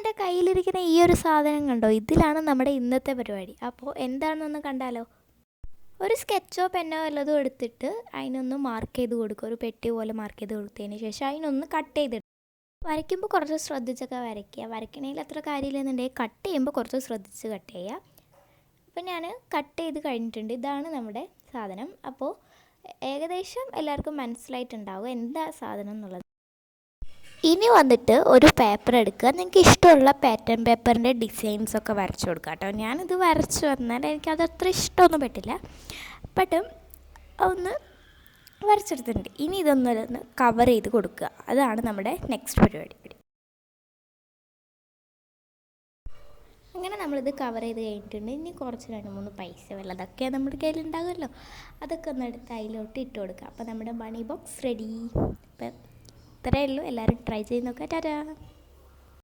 എൻ്റെ കയ്യിലിരിക്കുന്ന ഈ ഒരു സാധനം കണ്ടോ, ഇതിലാണ് നമ്മുടെ ഇന്നത്തെ പരിപാടി. അപ്പോൾ എന്താണെന്നൊന്ന് കണ്ടാലോ. ഒരു സ്കെച്ചോ പെന്നോ വല്ലതും എടുത്തിട്ട് അതിനൊന്ന് മാർക്ക് ചെയ്ത് കൊടുക്കുക. ഒരു പെട്ടി പോലെ മാർക്ക് ചെയ്ത് കൊടുത്തതിന് ശേഷം അതിനൊന്ന് കട്ട് ചെയ്തിട്ട് വരയ്ക്കുമ്പോൾ കുറച്ച് ശ്രദ്ധിച്ചൊക്കെ വരയ്ക്കുക. വരയ്ക്കണേൽ അത്ര കാര്യമില്ലെന്നുണ്ടെങ്കിൽ കട്ട് ചെയ്യുമ്പോൾ കുറച്ച് ശ്രദ്ധിച്ച് കട്ട് ചെയ്യുക. അപ്പോൾ ഞാൻ കട്ട് ചെയ്ത് കഴിഞ്ഞിട്ടുണ്ട്. ഇതാണ് നമ്മുടെ സാധനം. അപ്പോൾ ഏകദേശം എല്ലാവർക്കും മനസ്സിലായിട്ടുണ്ടാവും എന്താ സാധനം എന്നുള്ളത്. ഇനി വന്നിട്ട് ഒരു പേപ്പർ എടുക്കുക. നിങ്ങൾക്ക് ഇഷ്ടമുള്ള പാറ്റേൺ പേപ്പറിൻ്റെ ഡിസൈൻസൊക്കെ വരച്ചു കൊടുക്കുക കേട്ടോ. ഞാനിത് വരച്ച് വന്നാൽ എനിക്കത് അത്ര ഇഷ്ടമൊന്നും പറ്റില്ല, ബട്ട് ഒന്ന് വരച്ചെടുത്തിട്ടുണ്ട്. ഇനി ഇതൊന്ന് കവർ ചെയ്ത് കൊടുക്കുക. അതാണ് നമ്മുടെ നെക്സ്റ്റ് പരിപാടി. അങ്ങനെ നമ്മളിത് കവർ ചെയ്ത് കഴിഞ്ഞിട്ടുണ്ട്. ഇനി കുറച്ച് 2-3 പൈസ വല്ലതൊക്കെ നമ്മുടെ കയ്യിലുണ്ടാകുമല്ലോ, അതൊക്കെ ഒന്ന് എടുത്ത് അതിലോട്ട് ഇട്ട് കൊടുക്കുക. അപ്പോൾ നമ്മുടെ മണി ബോക്സ് റെഡി. അപ്പം ഇത്രയേ ഉള്ളൂ. എല്ലാവരും ട്രൈ ചെയ്ത് നോക്കാം. ടാറ്റാ.